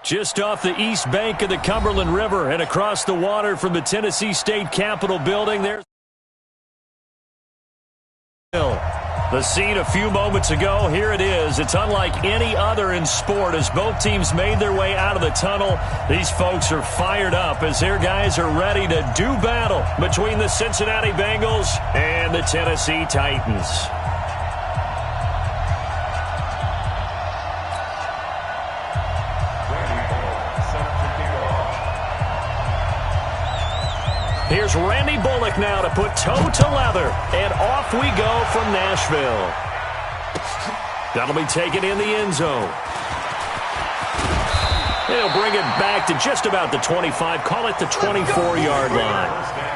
Just off the east bank of the Cumberland River and across the water from the Tennessee State Capitol building, there's the scene a few moments ago. Here it is. It's unlike any other in sport as both teams made their way out of the tunnel. These folks are fired up as their guys are ready to do battle between the Cincinnati Bengals and the Tennessee Titans. Here's Randy Bullock now to put toe to leather, and off we go from Nashville. That'll be taken in the end zone. He'll bring it back to just about the 25, call it the 24-yard line.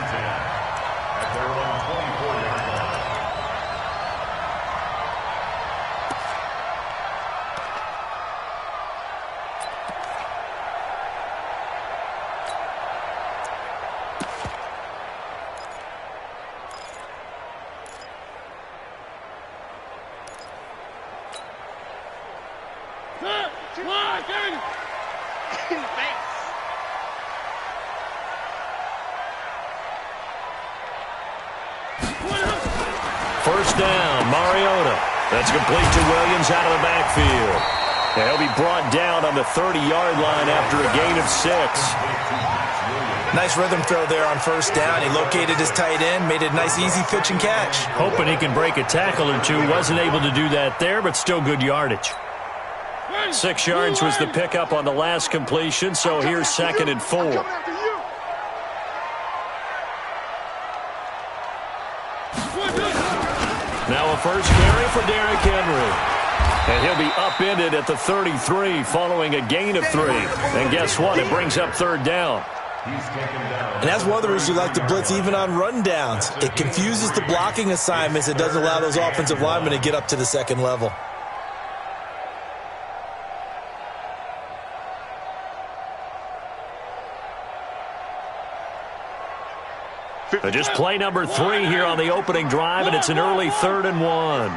First down, Mariota. That's complete to Williams out of the backfield. And he'll be brought down on the 30-yard line after a gain of 6. Nice rhythm throw there on first down. He located his tight end, made it a nice, easy pitch and catch. Hoping he can break a tackle or two. Wasn't able to do that there, but still good yardage. 6 yards was the pickup on the last completion, so here's 2nd and 4. Now a first carry for Derrick Henry. And he'll be upended at the 33 following a gain of 3. And guess what? It brings up 3rd down. And that's one of the reasons you like to blitz even on run downs. It confuses the blocking assignments. It doesn't allow those offensive linemen to get up to the 2nd level. Just play number 3 here on the opening drive, and it's an early 3rd and 1.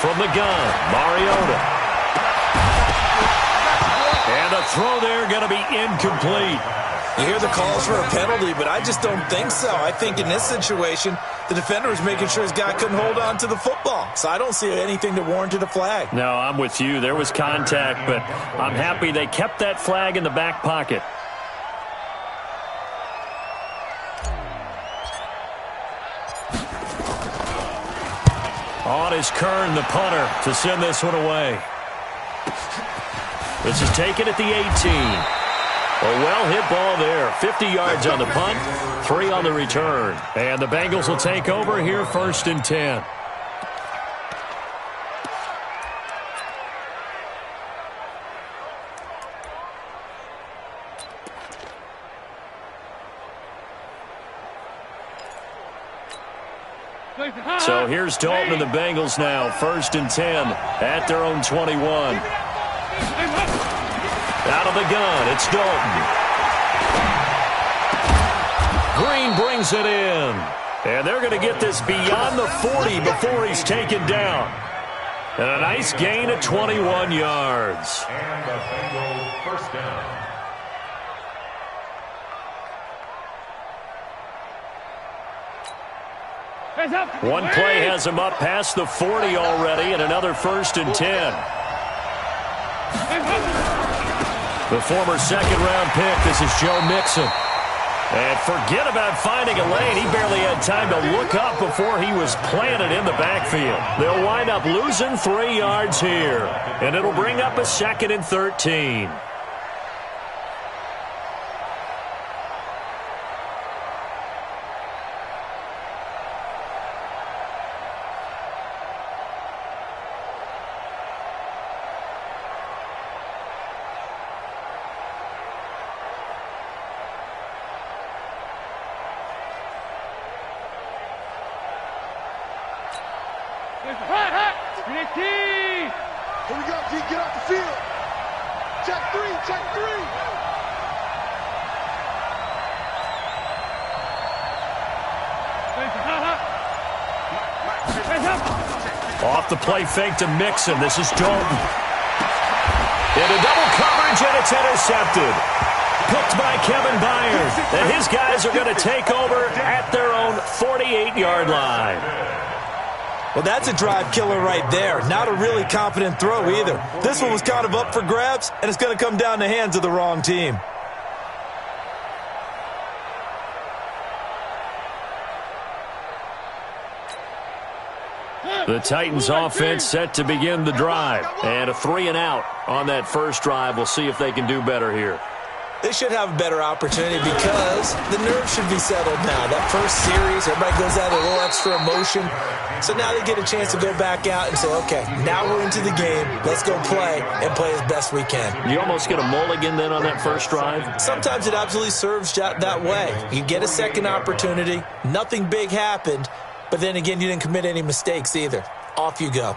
From the gun, Mariota. And a throw there going to be incomplete. You hear the calls for a penalty, but I just don't think so. I think in this situation, the defender was making sure his guy couldn't hold on to the football. So I don't see anything that warranted a flag. No, I'm with you. There was contact, but I'm happy they kept that flag in the back pocket. On is Kern, the punter, to send this one away. This is taken at the 18. A well-hit ball there. 50 yards on the punt, 3 on the return. And the Bengals will take over here 1st and 10. So here's Dalton and the Bengals now. 1st and 10 at their own 21. Out of the gun, it's Dalton. Green brings it in. And they're going to get this beyond the 40 before he's taken down. And a nice gain of 21 yards. And the Bengals first down. One play has him up past the 40 already, and another 1st and 10. The former 2nd-round pick, this is Joe Mixon. And forget about finding a lane. He barely had time to look up before he was planted in the backfield. They'll wind up losing 3 yards here, and it'll bring up a 2nd and 13. Here we go, G. Get off the field. Check 3, check 3. Off the play fake to Mixon. This is Dalton. Into double coverage, and it's intercepted. Picked by Kevin Byard. And his guys are going to take over at their own 48-yard line. Well, that's a drive killer right there. Not a really confident throw either. This one was kind of up for grabs, and it's going to come down the hands of the wrong team. The Titans offense set to begin the drive. And a 3-and-out on that first drive. We'll see if they can do better here. They should have a better opportunity because the nerves should be settled now. That first series, everybody goes out a little extra emotion. So now they get a chance to go back out and say, okay, now we're into the game. Let's go play and play as best we can. You almost get a mulligan then on that first drive? Sometimes it absolutely serves that way. You get a second opportunity. Nothing big happened. But then again, you didn't commit any mistakes either. Off you go.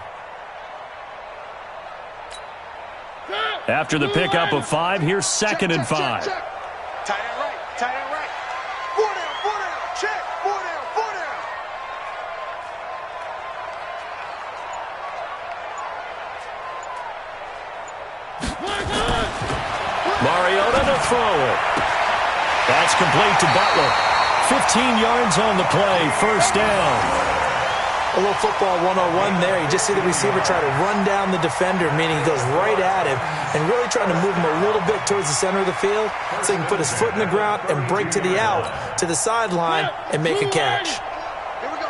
After the pickup of 5, here's 2nd and 5. Tight end right, tight end right. 4 down, check, 4 down, 4 down. Mariota to throw it. That's complete to Butler. 15 yards on the play, first down. A little football 101 there. You just see the receiver try to run down the defender, meaning he goes right at him and really trying to move him a little bit towards the center of the field so he can put his foot in the ground and break to the out, to the sideline, and make a catch.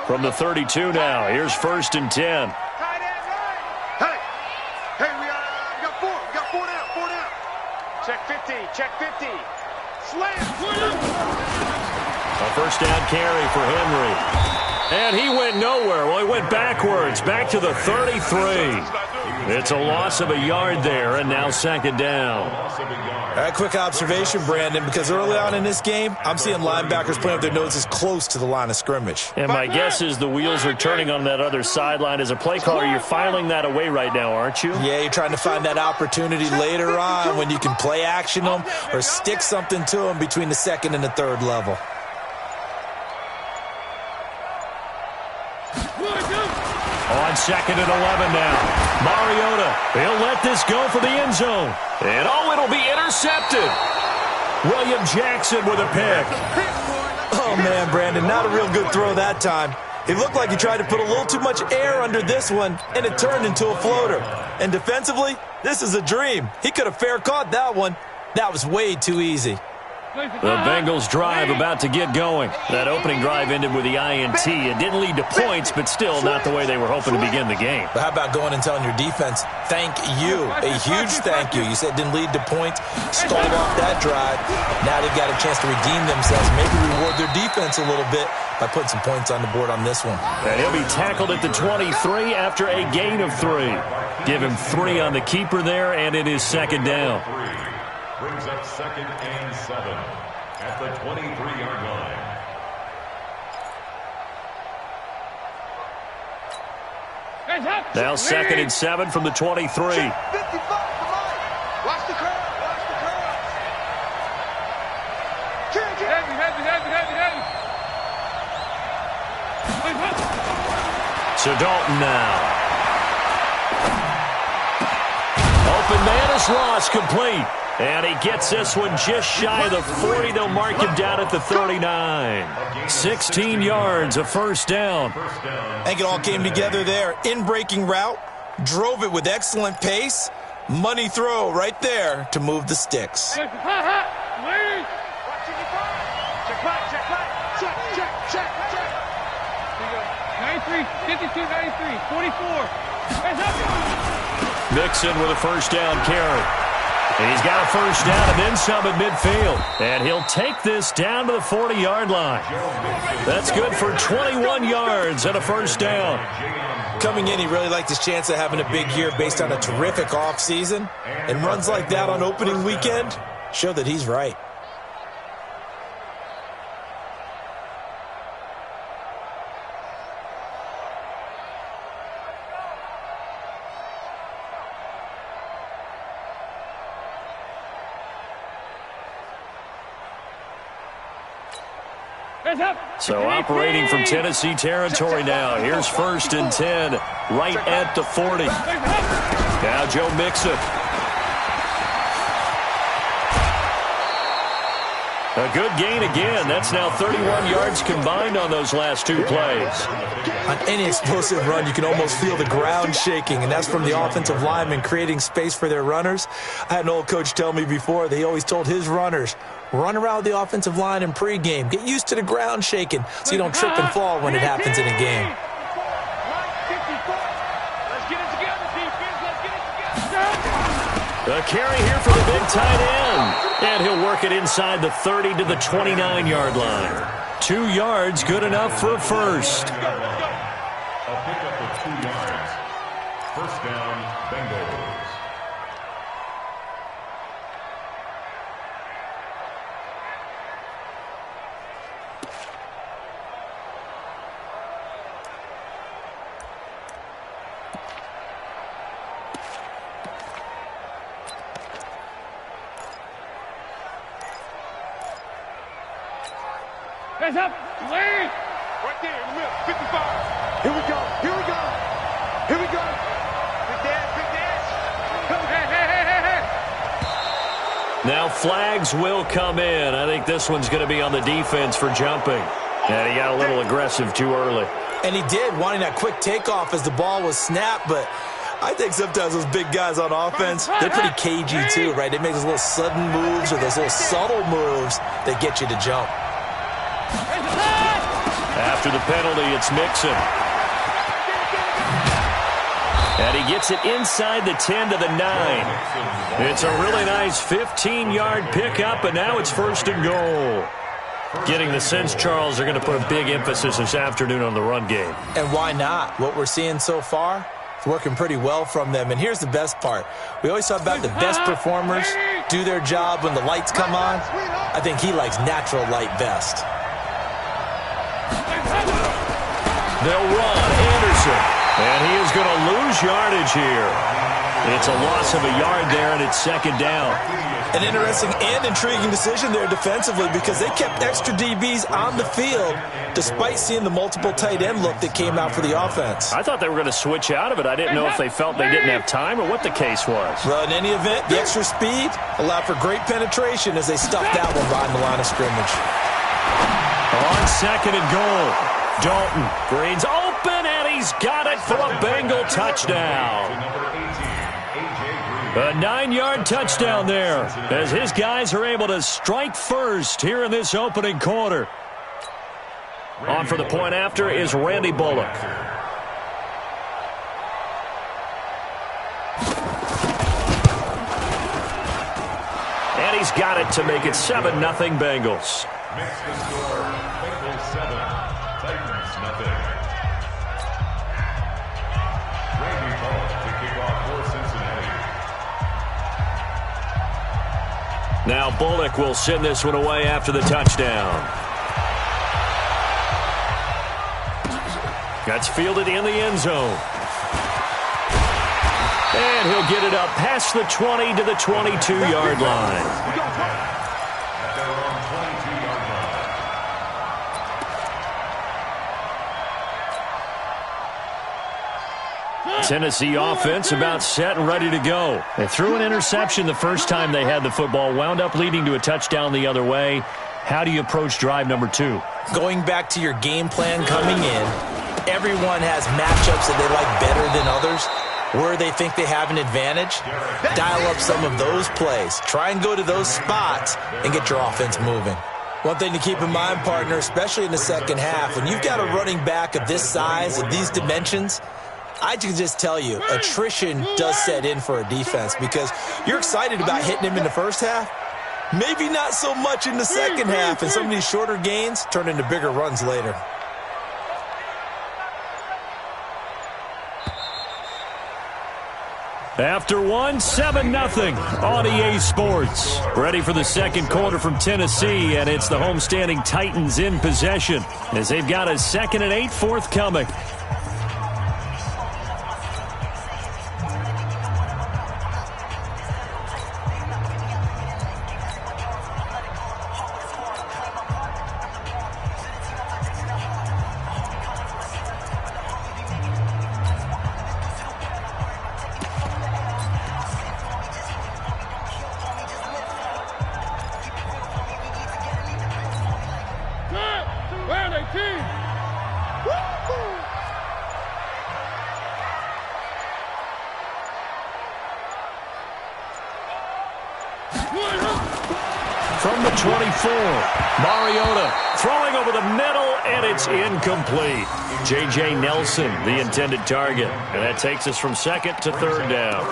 From the 32 now, here's 1st and 10. Hey, we got 4 down. Check 50. Slam. A first down carry for Henry. And he went nowhere. Well, he went backwards, back to the 33. It's a loss of a yard there, and now 2nd down. All right, quick observation, Brandon, because early on in this game, I'm seeing linebackers putting up their noses close to the line of scrimmage. And my guess is the wheels are turning on that other sideline. As a play caller, you're filing that away right now, aren't you? Yeah, you're trying to find that opportunity later on when you can play action them or stick something to them between the 2nd and the 3rd level. On 2nd and 11 now. Mariota, he'll let this go for the end zone. And it'll be intercepted. William Jackson with a pick. Oh, man, Brandon, not a real good throw that time. It looked like he tried to put a little too much air under this one, and it turned into a floater. And defensively, this is a dream. He could have fair caught that one. That was way too easy. The Bengals drive about to get going. That opening drive ended with the INT. It didn't lead to points, but still not the way they were hoping to begin the game. But how about going and telling your defense, thank you, a huge thank you. You said it didn't lead to points, stalled off that drive. Now they've got a chance to redeem themselves, maybe reward their defense a little bit by putting some points on the board on this one. And he'll be tackled at the 23 after a gain of 3. Give him 3 on the keeper there, and it is 2nd down. Brings up 2nd and 7 at the 23-yard line. Now 2nd and 7 from the 23. 55, come on. Watch the crowd. To Dalton now. Open man is lost, complete. And he gets this one just shy of the 40. They'll mark him down at the 39. 16 yards, a first down. I think it all came together there. In-breaking route, drove it with excellent pace. Money throw right there to move the sticks. Check. 93, 52, 93, 44. Mixon with a first down carry. And he's got a first down and then some at midfield. And he'll take this down to the 40-yard line. That's good for 21 yards and a first down. Coming in, he really liked his chance of having a big year based on a terrific offseason. And runs like that on opening weekend show that he's right. So operating from Tennessee territory now. Here's 1st and 10, right at the 40. Now Joe Mixon. A good gain again. That's now 31 yards combined on those last 2 plays. On any explosive run, you can almost feel the ground shaking, and that's from the offensive linemen creating space for their runners. I had an old coach tell me before, they always told his runners, run around the offensive line in pregame. Get used to the ground shaking so you don't trip and fall when it happens in a game. The carry here for the big tight end. And he'll work it inside the 30 to the 29-yard line. 2 yards, good enough for a first. A pickup of 2 yards. First down, Bengals. Hands up. Lead. Right there in the middle. 55. Here we go. Here we go. Here we go. Big dance. Big dance. Hey, hey, hey, hey, hey. Now flags will come in. I think this one's going to be on the defense for jumping. And he got a little aggressive too early. And he did, wanting that quick takeoff as the ball was snapped, but I think sometimes those big guys on offense, they're pretty cagey too, right? They make those little sudden moves or those little subtle moves that get you to jump. After the penalty, it's Mixon. And he gets it inside the 10 to the 9. It's a really nice 15-yard pickup, and now it's 1st and goal. Getting the sense, Charles, they're going to put a big emphasis this afternoon on the run game. And why not? What we're seeing so far, it's working pretty well from them. And here's the best part. We always talk about the best performers do their job when the lights come on. I think he likes natural light best. They'll run Anderson, and he is going to lose yardage here. It's a loss of a yard there, and it's 2nd down. An interesting and intriguing decision there defensively because they kept extra DBs on the field despite seeing the multiple tight end look that came out for the offense. I thought they were going to switch out of it. I didn't know if they felt they didn't have time or what the case was. Well, in any event, the extra speed allowed for great penetration as they stuffed that one behind the line of scrimmage. On 2nd and goal. Dalton, Green's open, and he's got it for a Bengal touchdown. A 9-yard touchdown there as his guys are able to strike first here in this opening quarter. On for the point after is Randy Bullock. And he's got it to make it 7-0 Bengals. Makes the score Bengals 7, Titans nothing. Randy Bullock to kick off for Cincinnati. Now Bullock will send this one away after the touchdown. That's fielded in the end zone. And he'll get it up past the 20 to the 22-yard line. Tennessee offense about set and ready to go. They threw an interception the first time they had the football, wound up leading to a touchdown the other way. How do you approach drive number 2? Going back to your game plan coming in, everyone has matchups that they like better than others. Where they think they have an advantage, dial up some of those plays. Try and go to those spots and get your offense moving. One thing to keep in mind, partner, especially in the second half, when you've got a running back of this size, of these dimensions, I can just tell you, attrition does set in for a defense because you're excited about hitting him in the first half. Maybe not so much in the second half, and some of these shorter gains turn into bigger runs later. After one, 7-0 on EA Sports. Ready for the second quarter from Tennessee, and it's the homestanding Titans in possession as they've got a 2nd and 8 forthcoming. From the 24, Mariota throwing over the middle, and it's incomplete. J.J. Nelson, the intended target. And that takes us from second to third down.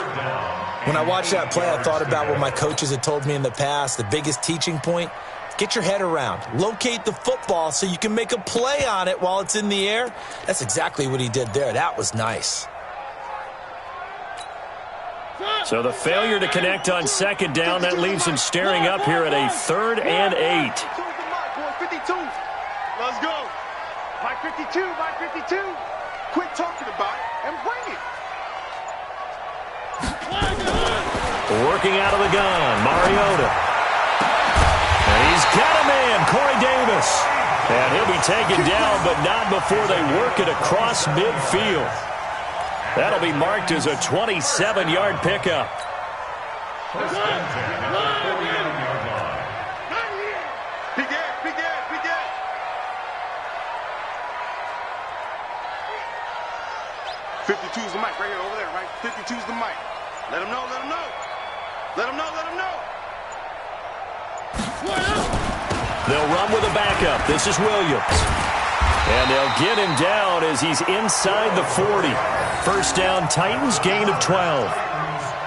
When I watched that play, I thought about what my coaches had told me in the past. The biggest teaching point, get your head around. Locate the football so you can make a play on it while it's in the air. That's exactly what he did there. That was nice. So the failure to connect on second down, that leaves him staring up here at a 3rd and 8. 52. Let's go. Mike 52, Mike 52. Quit talking about it and bring it. Working out of the gun, Mariota. And he's got a man, Corey Davis. And he'll be taken down, but not before they work it across midfield. That'll be marked as a 27-yard pickup. Big ass, big ass, big ass. "52's the mic right here, over there, right? 52's the mic. Let him know, let him know. Let him know, let him know." They'll run with a backup. This is Williams. And they'll get him down as he's inside the 40. First down, Titans, gain of 12.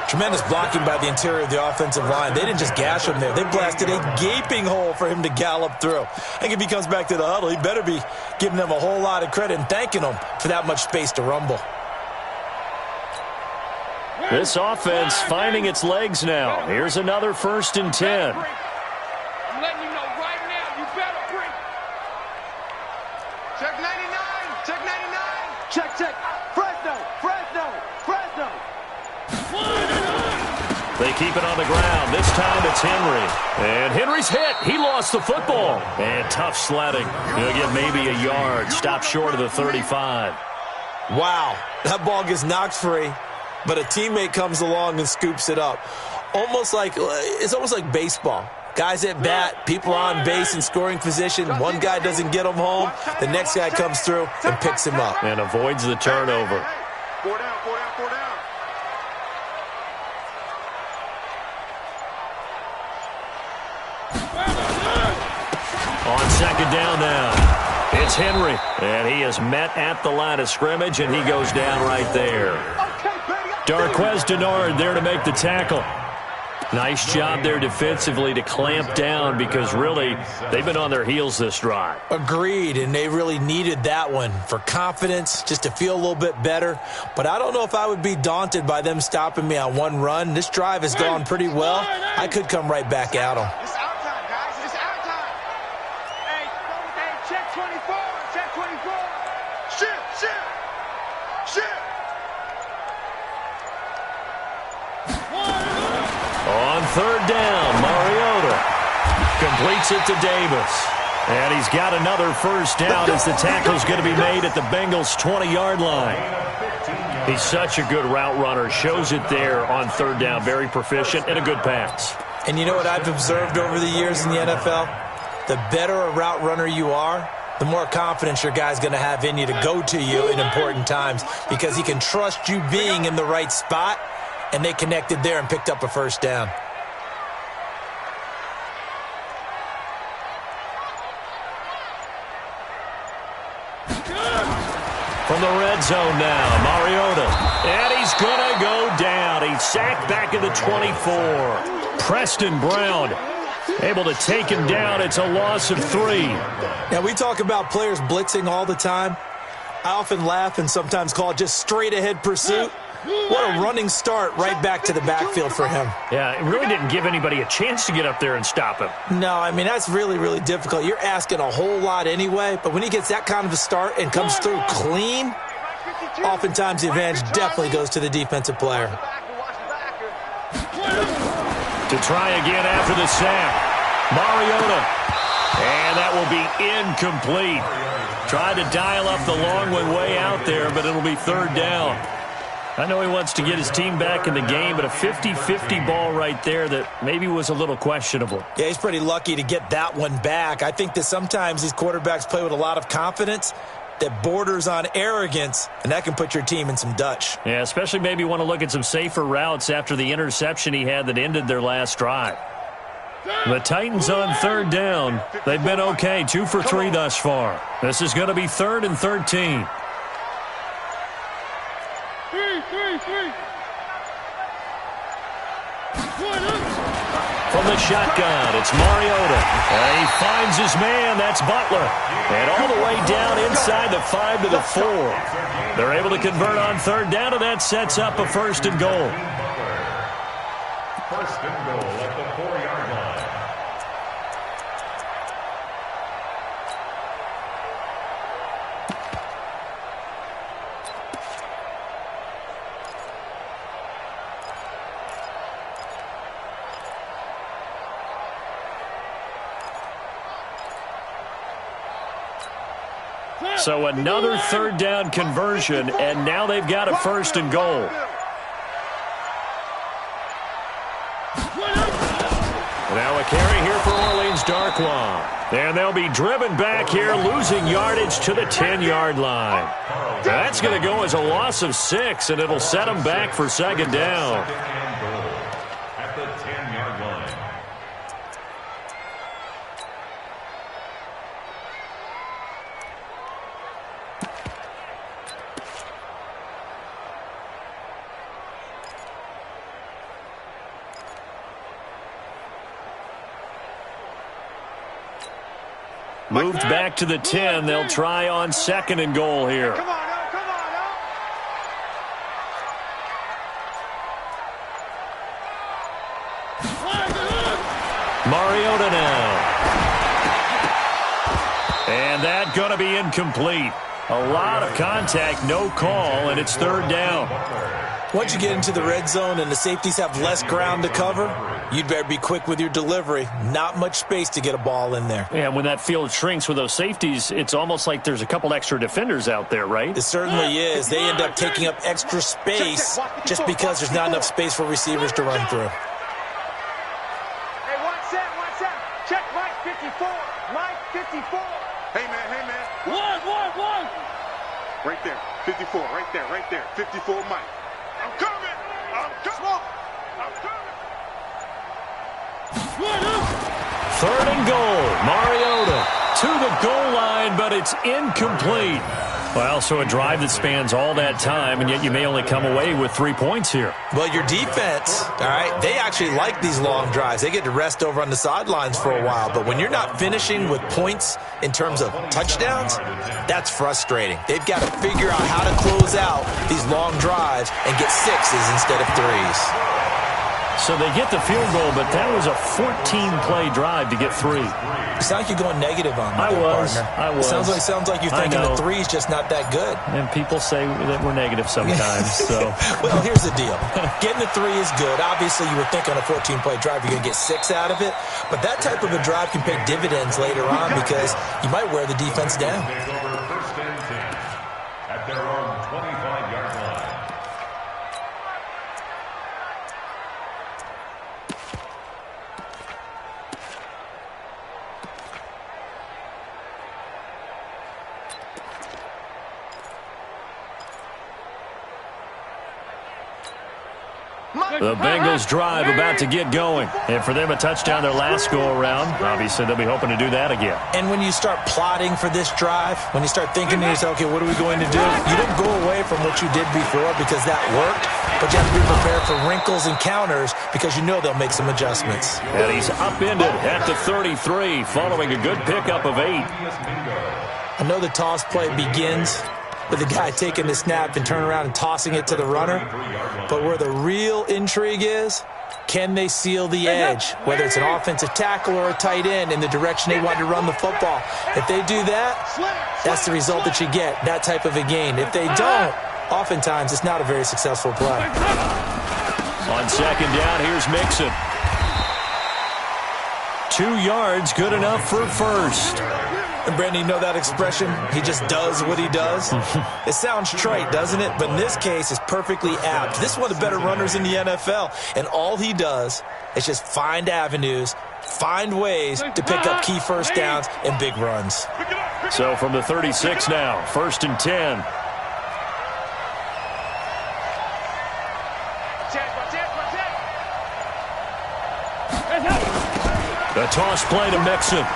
Tremendous blocking by the interior of the offensive line. They didn't just gash him there. They blasted a gaping hole for him to gallop through. I think if he comes back to the huddle, he better be giving them a whole lot of credit and thanking them for that much space to rumble. This offense finding its legs now. Here's another 1st and 10. I'm letting you know right now, you better bring. Check 99, check 99. Check, check. Fresno, Fresno, Fresno. They keep it on the ground. This time it's Henry. And Henry's hit. He lost the football. And tough sledding. He'll get maybe a yard. Stop short of the 35. Wow, that ball gets knocked free, but a teammate comes along and scoops it up. It's almost like baseball. Guys at bat, people are on base in scoring position. One guy doesn't get him home. The next guy comes through and picks him up. And avoids the turnover. 4 down, 4 down, 4 down. On second down now, it's Henry. And he is met at the line of scrimmage, and he goes down right there. Darquez Denard there to make the tackle. Nice job there defensively to clamp down because really they've been on their heels this drive. Agreed, and they really needed that one for confidence, just to feel a little bit better. But I don't know if I would be daunted by them stopping me on one run. This drive has gone pretty well. I could come right back at them. It's our time, guys. It's our time. Hey, check 24. Check 24. Shit, shit, shit. On third down, Mariota completes it to Davis. And he's got another first down as the tackle's going to be made at the Bengals' 20-yard line. He's such a good route runner. Shows it there on third down. Very proficient and a good pass. And you know what I've observed over the years in the NFL? The better a route runner you are, the more confidence your guy's going to have in you to go to you in important times because he can trust you being in the right spot, and they connected there and picked up a first down. From the red zone now, Mariota. And he's going to go down. He's sacked back at the 24. Preston Brown able to take him down. It's a loss of 3. Now, we talk about players blitzing all the time. I often laugh and sometimes call it just straight-ahead pursuit. What a running start right back to the backfield for him. Yeah, it really didn't give anybody a chance to get up there and stop him. No, I mean, that's really, really difficult. You're asking a whole lot anyway, but when he gets that kind of a start and comes through clean, oftentimes the advantage definitely goes to the defensive player. To try again after the sack, Mariota. And that will be incomplete. Tried to dial up the long one way out there, but it'll be third down. I know he wants to get his team back in the game, but a 50-50 ball right there that maybe was a little questionable. Yeah, he's pretty lucky to get that one back. I think that sometimes these quarterbacks play with a lot of confidence that borders on arrogance, and that can put your team in some Dutch. Yeah, especially maybe want to look at some safer routes after the interception he had that ended their last drive. The Titans on third down. They've been okay, 2 for 3 thus far. This is going to be 3rd and 13. From the shotgun, it's Mariota. And he finds his man. That's Butler. And all the way down inside the 5 to the 4. They're able to convert on third down, and that sets up a 1st and goal. 1st and goal at the 4-yard line. So another 3rd down conversion, and now they've got a 1st and goal. Now a carry here for Orleans Darkwa. And they'll be driven back here, losing yardage to the 10-yard line. That's going to go as a loss of 6, and it'll set them back for 2nd down. At the 10-yard line. Moved back to the 10. They'll try on 2nd and goal here. Come on, now, come on, now. Mariota now. And that going to be incomplete. A lot of contact, no call, and it's 3rd down. Once you get into the red zone and the safeties have less ground to cover, you'd better be quick with your delivery. Not much space to get a ball in there. Yeah, when that field shrinks with those safeties, it's almost like there's a couple extra defenders out there, right? It certainly is. They end up taking up extra space just because there's not enough space for receivers to run through. Hey, one set. Check Mike 54. Mike 54. Hey, man. One. Right there. 54, right there. 54, Mike. I'm coming. 3rd and goal. Mariota to the goal line, but it's incomplete. Well, so a drive that spans all that time, and yet you may only come away with 3 points here. Well, your defense, all right, they actually like these long drives. They get to rest over on the sidelines for a while. But when you're not finishing with points in terms of touchdowns, that's frustrating. They've got to figure out how to close out these long drives and get 6s instead of 3s. So they get the field goal, but that was a 14-play drive to get 3. You sound like you're going negative on me, I was. Sounds like you're thinking the 3's just not that good. And people say that we're negative sometimes. So, well, here's the deal. Getting the 3 is good. Obviously, you would think on a 14-play drive you're going to get 6 out of it. But that type of a drive can pay dividends later on because you might wear the defense down. First and 10 at their own 25-yard line. The Bengals drive about to get going. And for them, a touchdown their last go-around. Obviously, they'll be hoping to do that again. And when you start plotting for this drive, when you start thinking to yourself, okay, what are we going to do? You don't go away from what you did before because that worked, but you have to be prepared for wrinkles and counters because you know they'll make some adjustments. And he's upended at the 33 following a good pickup of 8. I know the toss play begins with the guy taking the snap and turning around and tossing it to the runner. But where the real intrigue is, can they seal the edge, whether it's an offensive tackle or a tight end in the direction they want to run the football? If they do that, that's the result that you get, that type of a gain. If they don't, oftentimes it's not a very successful play. On 2nd down, here's Mixon. 2 yards, good enough for 1st. And Brandon, you know that expression? He just does what he does? It sounds trite, doesn't it? But in this case, it's perfectly apt. This is one of the better runners in the NFL. And all he does is just find avenues, find ways to pick up key first downs and big runs. So from the 36 now, 1st and 10. The toss play to Mixon.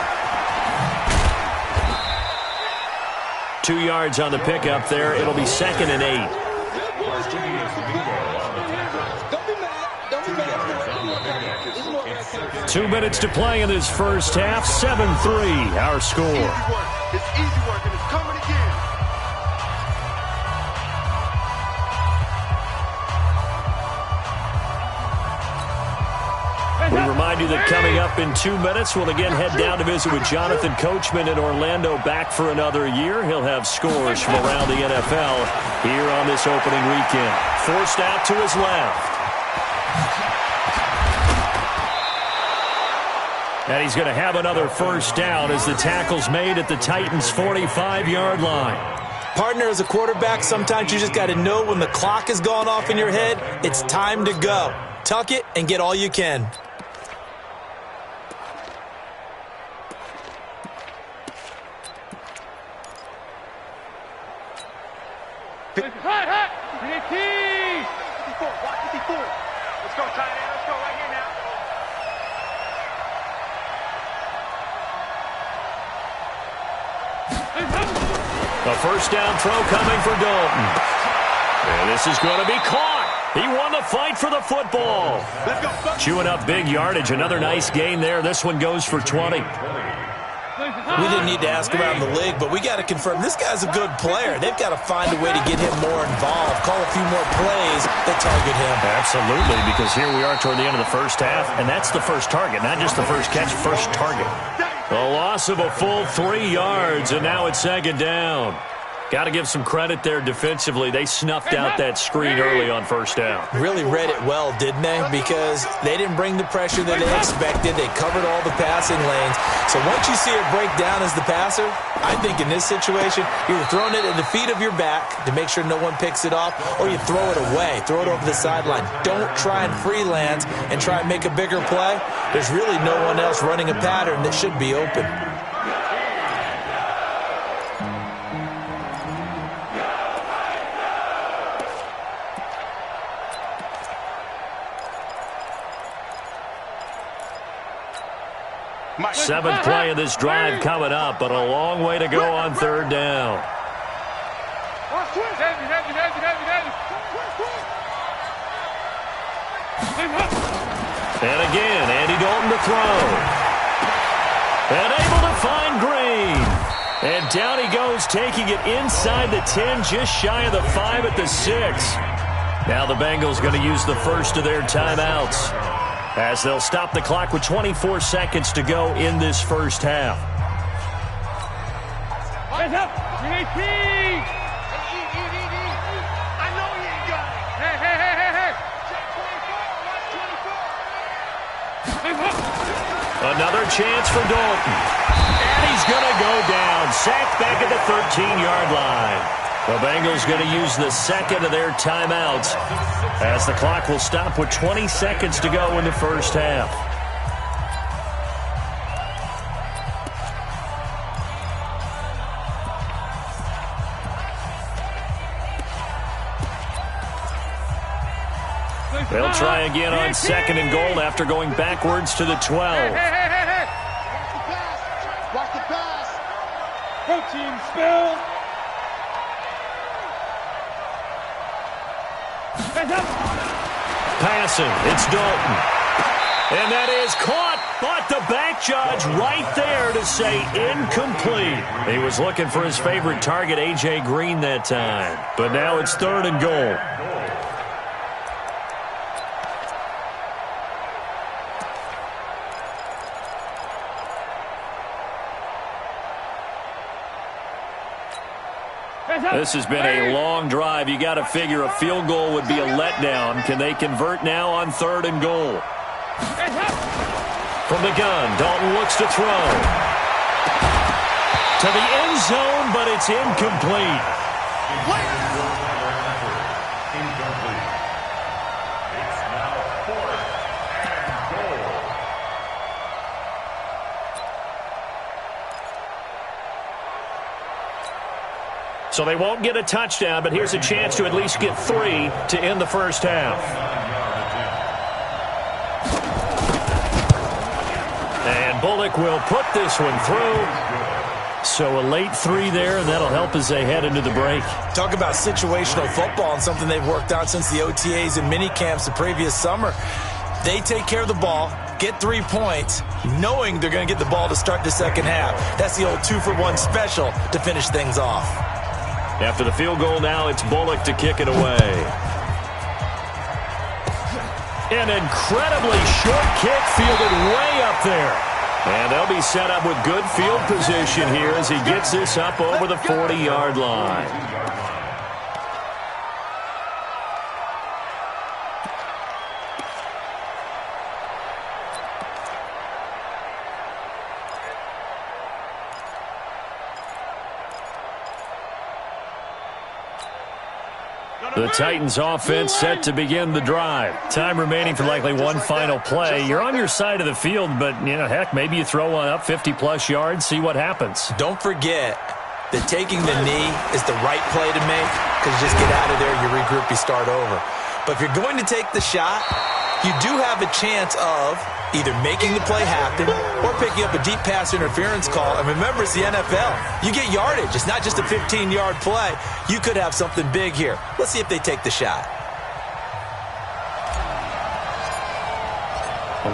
2 yards on the pickup there. It'll be 2nd and 8. Two minutes to play in this first half. 7-3, our score. It's easy work, and it's coming again. We remind you that coming up in 2 minutes, we'll again head down to visit with Jonathan Coachman in Orlando, back for another year. He'll have scores from around the NFL here on this opening weekend. Forced out to his left. And he's going to have another first down as the tackle's made at the Titans' 45-yard line. Partner, as a quarterback, sometimes you just got to know when the clock has gone off in your head, it's time to go. Tuck it and get all you can. Hot! 54, watch 54. Let's go, tight end. Let's go right here now. A first down throw coming for Dalton. And this is going to be caught. He won the fight for the football. Chewing up big yardage. Another nice gain there. This one goes for 20. We didn't need to ask around the league, but we got to confirm this guy's a good player. They've got to find a way to get him more involved, call a few more plays that target him. Absolutely, because here we are toward the end of the first half, and that's the first target, not just the first catch, first target. A loss of a full 3 yards, and now it's 2nd down. Got to give some credit there defensively. They snuffed out that screen early on first down. Really read it well, didn't they? Because they didn't bring the pressure that they expected. They covered all the passing lanes. So once you see it break down as the passer, I think in this situation, you're throwing it at the feet of your back to make sure no one picks it off, or you throw it away, throw it over the sideline. Don't try and freelance and try and make a bigger play. There's really no one else running a pattern that should be open. Seventh play of this drive coming up, but a long way to go on 3rd down. And again, Andy Dalton to throw. And able to find Green. And down he goes, taking it inside the 10, just shy of the 5 at the 6. Now the Bengals going to use the first of their timeouts, as they'll stop the clock with 24 seconds to go in this first half. Hands up! I know you ain't got it. Hey. Check 24. Another chance for Dalton. And he's going to go down. Sacked back at the 13-yard line. The Bengals going to use the second of their timeouts, as the clock will stop with 20 seconds to go in the first half. They'll try again on 2nd and goal after going backwards to the 12. Hey. Watch the pass. Protein spill. Passing, it's Dalton. And that is caught, but the back judge right there to say incomplete. He was looking for his favorite target, A.J. Green, that time. But now it's 3rd and goal. This has been a long drive. You got to figure a field goal would be a letdown. Can they convert now on 3rd and goal? From the gun, Dalton looks to throw. To the end zone, but it's incomplete. Incomplete. It's now 4th and goal. So they won't get a touchdown, but here's a chance to at least get 3 to end the first half. And Bullock will put this one through. So a late 3 there, and that'll help as they head into the break. Talk about situational football and something they've worked on since the OTAs and mini camps the previous summer. They take care of the ball, get 3 points, knowing they're going to get the ball to start the second half. That's the old 2-for-1 special to finish things off. After the field goal now, it's Bullock to kick it away. An incredibly short kick fielded way up there. And they'll be set up with good field position here as he gets this up over the 40-yard line. The Titans offense set to begin the drive. Time remaining for likely one final play. You're on your side of the field, but, you know, heck, maybe you throw one up 50-plus yards, see what happens. Don't forget that taking the knee is the right play to make, because you just get out of there, you regroup, you start over. But if you're going to take the shot, you do have a chance of either making the play happen or picking up a deep pass interference call. And remember, it's the NFL. You get yardage. It's not just a 15-yard play. You could have something big here. Let's see if they take the shot.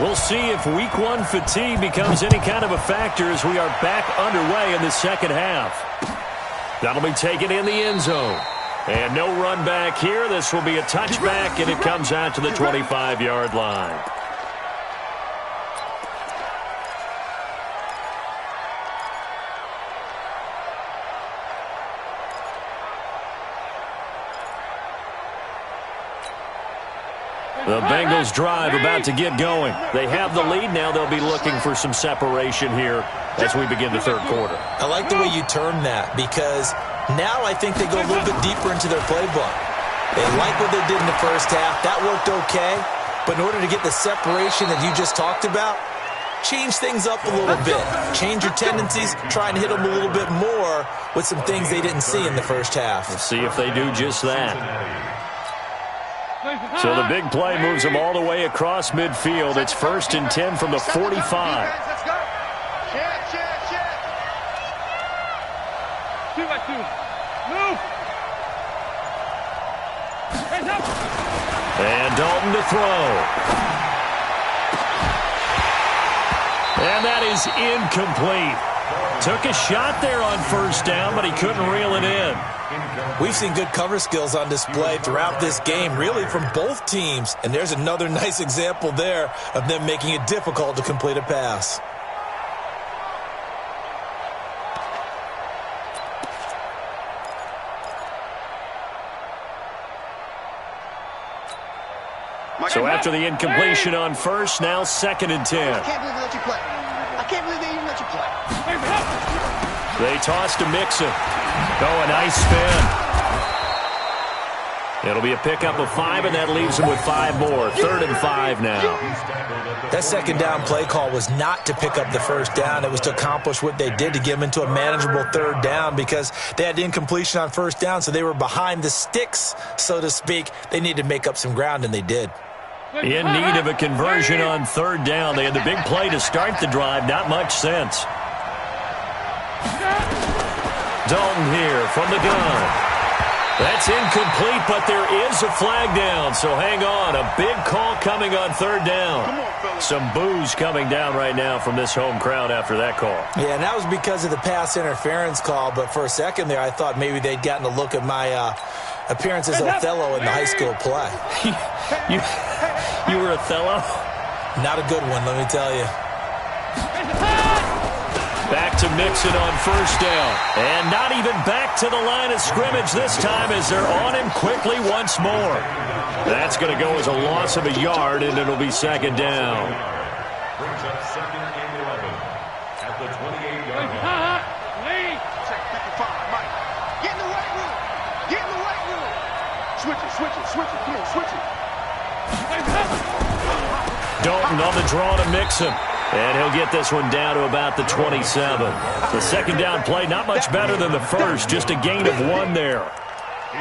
We'll see if week 1 fatigue becomes any kind of a factor as we are back underway in the second half. That'll be taken in the end zone. And no run back here. This will be a touchback, and it comes out to the 25-yard line. The Bengals drive about to get going. They have the lead. Now they'll be looking for some separation here as we begin the third quarter. I like the way you term that, because now I think they go a little bit deeper into their playbook. They like what they did in the first half. That worked okay. But in order to get the separation that you just talked about, change things up a little bit. Change your tendencies. Try and hit them a little bit more with some things they didn't see in the first half. We'll see if they do just that. So the big play moves them all the way across midfield. It's 1st and 10 from the 45. Let's go. Check. 2 by 2. Move. Hands up. And Dalton to throw. And that is incomplete. Took a shot there on first down, but he couldn't reel it in. We've seen good cover skills on display throughout this game, really from both teams. And there's another nice example there of them making it difficult to complete a pass. So after the incompletion on first, now 2nd and 10. I can't believe they let you play. I can't believe they even let you play. They toss to Mixon. Oh, a nice spin. It'll be a pickup of 5, and that leaves them with 5 more. 3rd and 5 now. That second down play call was not to pick up the first down. It was to accomplish what they did, to get them into a manageable 3rd down, because they had incompletion on first down, so they were behind the sticks, so to speak. They needed to make up some ground, and they did. In need of a conversion on 3rd down. They had the big play to start the drive. Not much sense. Dalton here from the gun. That's incomplete, but there is a flag down, so hang on. A big call coming on 3rd down. Some boos coming down right now from this home crowd after that call. Yeah, and that was because of the pass interference call, but for a second there I thought maybe they'd gotten a look at my appearance as Othello in the high school play. You were Othello? Not a good one, let me tell you. Back to Mixon on first down. And not even back to the line of scrimmage this time as they're on him quickly once more. That's going to go as a loss of a yard, and it'll be 2nd down. Brings up 2nd and 11 at the 28-yard line. Dalton on the draw to mix him. And he'll get this one down to about the 27. The second down play, not much better than the first, just a gain of 1 there.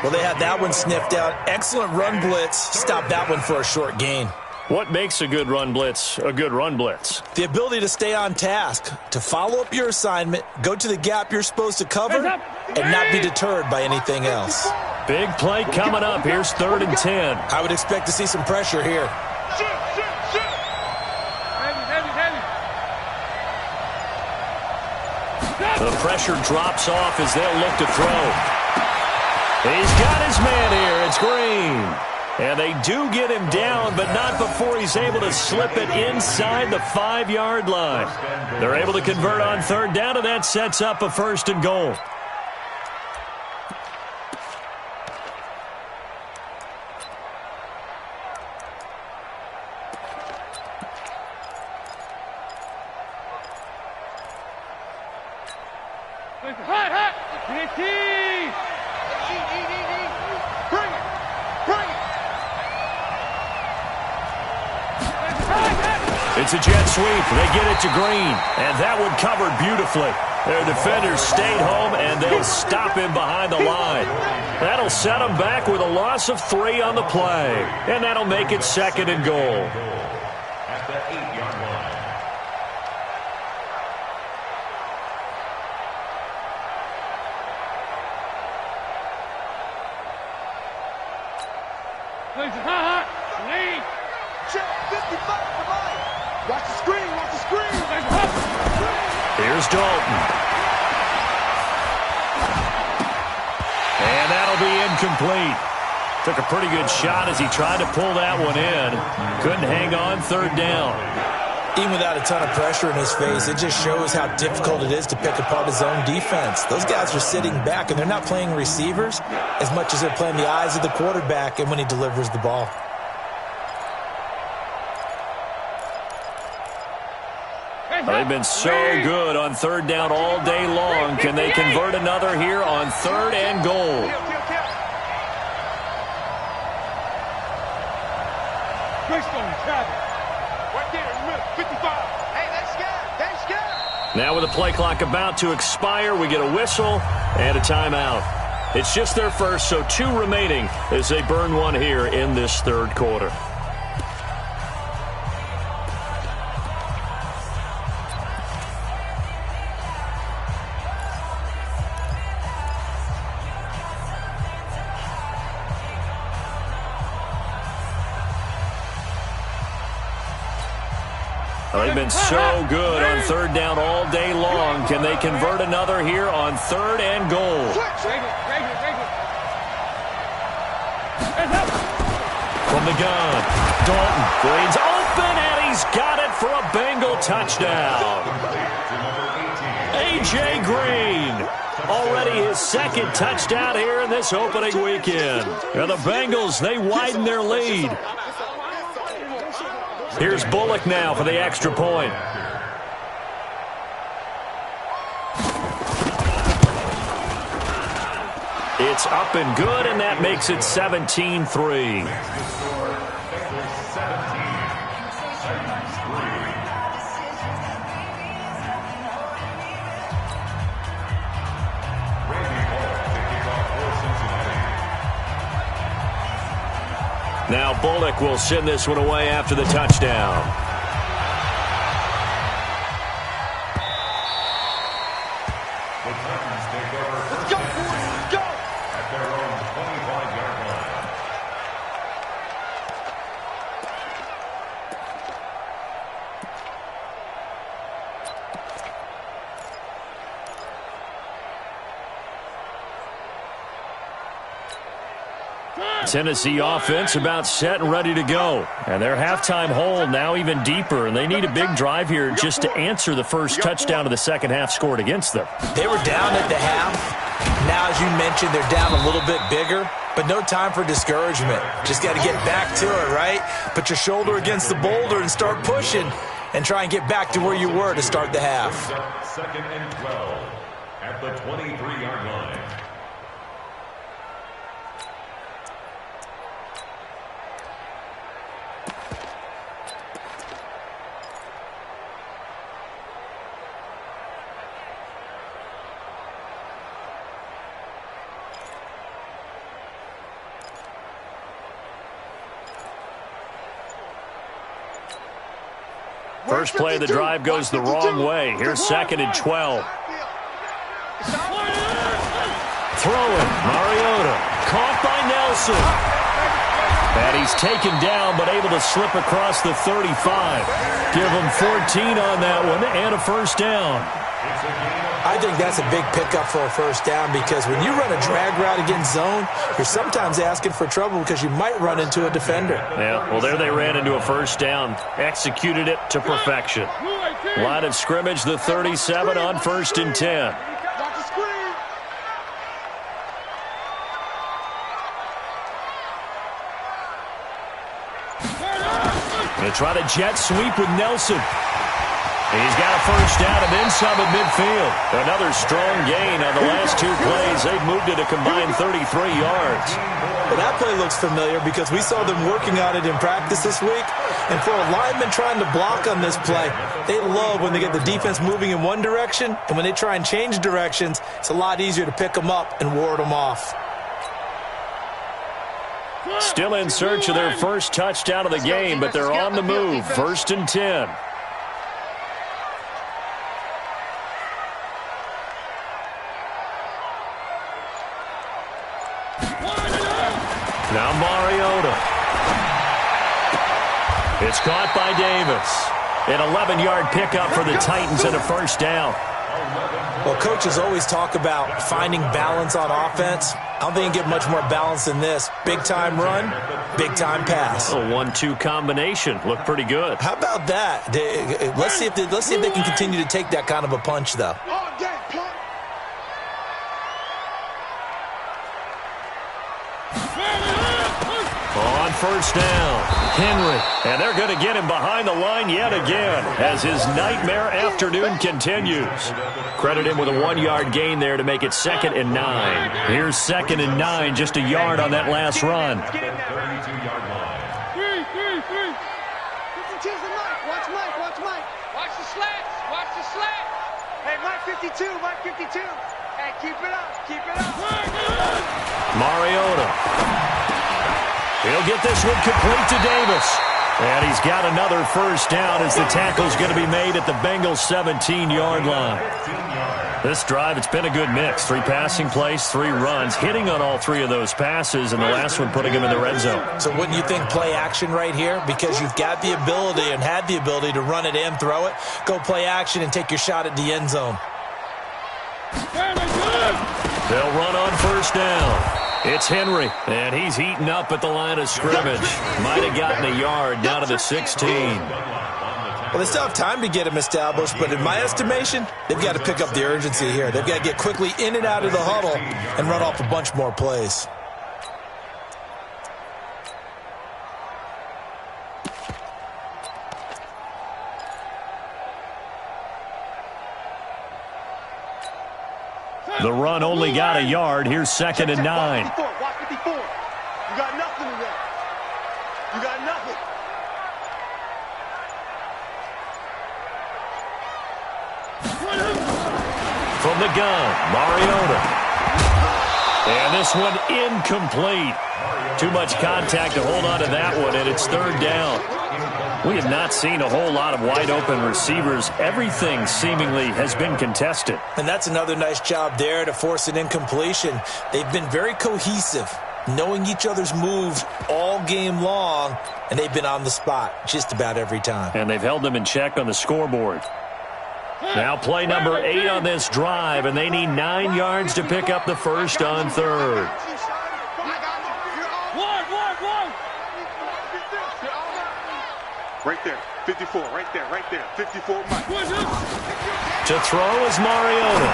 Well, they had that one sniffed out. Excellent run blitz. Stop that one for a short gain. What makes a good run blitz a good run blitz? The ability to stay on task, to follow up your assignment, go to the gap you're supposed to cover, and not be deterred by anything else. Big play coming up. Here's 3rd and 10. I would expect to see some pressure here. The pressure drops off as they'll look to throw. He's got his man here. It's Green. And they do get him down, but not before he's able to slip it inside the 5-yard line. They're able to convert on 3rd down, and that sets up a 1st and goal. It's a jet sweep. They get it to Green, and that one covered beautifully. Their defenders stayed home, and they'll stop him behind the line. That'll set them back with a loss of 3 on the play, and that'll make it 2nd and goal. At the 8-yard line. Watch the screen, watch the screen. Here's Dalton. And that'll be incomplete. Took a pretty good shot as he tried to pull that one in. Couldn't hang on 3rd down. Even without a ton of pressure in his face, it just shows how difficult it is to pick apart his own defense. Those guys are sitting back, and they're not playing receivers as much as they're playing the eyes of the quarterback and when he delivers the ball. They've been so good on 3rd down all day long. Can they convert another here on 3rd and goal? Now with the play clock about to expire, we get a whistle and a timeout. It's just their first, so 2 remaining as they burn one here in this 3rd quarter. They've been so good on 3rd down all day long. Can they convert another here on 3rd and goal? From the gun, Dalton. Green's open, and he's got it for a Bengal touchdown. A.J. Green. Already his 2nd touchdown here in this opening weekend. And the Bengals, they widen their lead. Here's Bullock now for the extra point. It's up and good, and that makes it 17-3. Now Bullock will send this one away after the touchdown. Let's go, boys, let's go! At their own 25-yard line. Tennessee offense about set and ready to go. And their halftime hole now even deeper, and they need a big drive here just to answer the first touchdown of the second half scored against them. They were down at the half. Now, as you mentioned, they're down a little bit bigger, but no time for discouragement. Just got to get back to it, right? Put your shoulder against the boulder and start pushing and try and get back to where you were to start the half. 2nd and 12 at the 23-yard line. First play of the drive goes the wrong way. Here's 2nd and 12. Throwing, Mariota, caught by Nelson. And he's taken down, but able to slip across the 35. Give him 14 on that one, and a first down. I think that's a big pickup for a first down because when you run a drag route against zone, you're sometimes asking for trouble because you might run into a defender. Yeah, well, there they ran into a first down. Executed it to perfection. Line of scrimmage, the 37 on 1st and 10. Going to try to jet sweep with Nelson. He's got a first down and then some at midfield. Another strong gain on the last 2 plays. They've moved it a combined 33 yards. Well, that play looks familiar because we saw them working on it in practice this week. And for a lineman trying to block on this play, they love when they get the defense moving in one direction. And when they try and change directions, it's a lot easier to pick them up and ward them off. Still in search of their first touchdown of the game, but they're on the move. 1st and 10. Now Mariota. It's caught by Davis. An 11-yard pickup for the Titans and a first down. Well, coaches always talk about finding balance on offense. I don't think you get much more balance than this. Big-time run, big-time pass. A 1-2 combination. Looked pretty good. How about that? Let's see if they can continue to take that kind of a punch, though. On first down, Henry. And they're going to get him behind the line yet again as his nightmare afternoon continues. Credit him with a 1-yard gain there to make it 2nd and 9. Here's 2nd and 9, just a yard on that last run. 32-yard line. Three. Watch Mike. Watch the slats. Hey, Mike 52. Hey, keep it up. Mariota. He'll get this one complete to Davis. And he's got another first down as the tackle's going to be made at the Bengals' 17-yard line. This drive, it's been a good mix. 3 passing plays, 3 runs, hitting on all 3 of those passes, and the last one putting him in the red zone. So wouldn't you think play action right here? Because you've got the ability and had the ability to run it and throw it. Go play action and take your shot at the end zone. They'll run on first down. It's Henry, and he's heating up at the line of scrimmage. Might have gotten a yard down to the 16. Well, they still have time to get him established, but in my estimation, they've got to pick up the urgency here. They've got to get quickly in and out of the huddle and run off a bunch more plays. The run only got a yard. Here's 2nd and 9. Watch 54. You got nothing in there. You got nothing. From the gun, Mariota. And this one incomplete. Too much contact to hold on to that one, and it's 3rd down. We have not seen a whole lot of wide-open receivers. Everything seemingly has been contested. And that's another nice job there to force an incompletion. They've been very cohesive, knowing each other's moves all game long, and they've been on the spot just about every time. And they've held them in check on the scoreboard. Now play number 8 on this drive, and they need 9 yards to pick up the first on 3rd. Right there, 54, right there, 54, Mike. To throw is Mariota.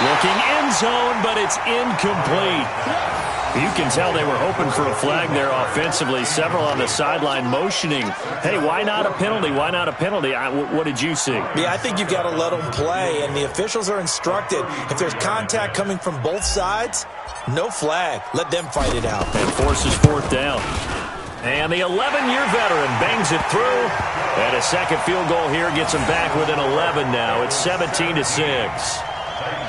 Looking end zone, but it's incomplete. You can tell they were hoping for a flag there offensively. Several on the sideline motioning, hey, why not a penalty? Why not a penalty? What did you see? Yeah, I think you've got to let them play, and the officials are instructed. If there's contact coming from both sides, no flag. Let them fight it out. And forces 4th down. And the 11-year veteran bangs it through. And a second field goal here gets him back within 11 now. It's 17-6.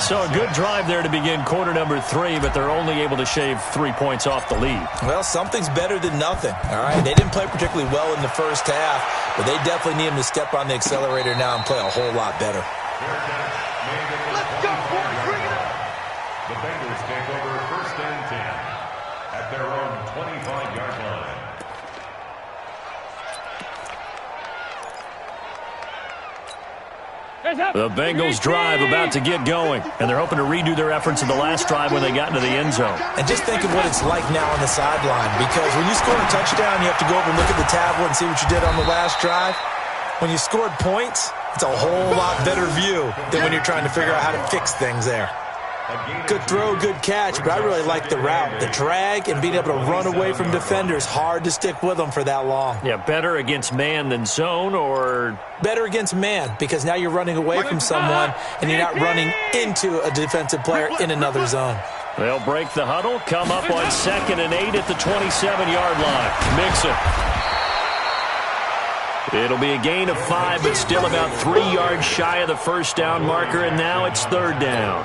So a good drive there to begin quarter number 3, but they're only able to shave 3 points off the lead. Well, something's better than nothing, all right? They didn't play particularly well in the first half, but they definitely need them to step on the accelerator now and play a whole lot better. Let's go, boys. Bring it up. The Bengals take over 1st and 10 at their own 25-yard line. The Bengals drive about to get going, and they're hoping to redo their efforts in the last drive when they got into the end zone. And just think of what it's like now on the sideline, because when you score a touchdown, you have to go over and look at the tablet and see what you did on the last drive. When you scored points, it's a whole lot better view than when you're trying to figure out how to fix things there. Good throw, good catch, but I really like the route. The drag and being able to run away from defenders, hard to stick with them for that long. Yeah, better against man than zone, or better against man, because now you're running away from someone and you're not running into a defensive player in another zone. They'll break the huddle, come up on 2nd and 8 at the 27-yard line. Mixon. It'll be a gain of 5, but still about 3 yards shy of the first down marker, and now it's 3rd down.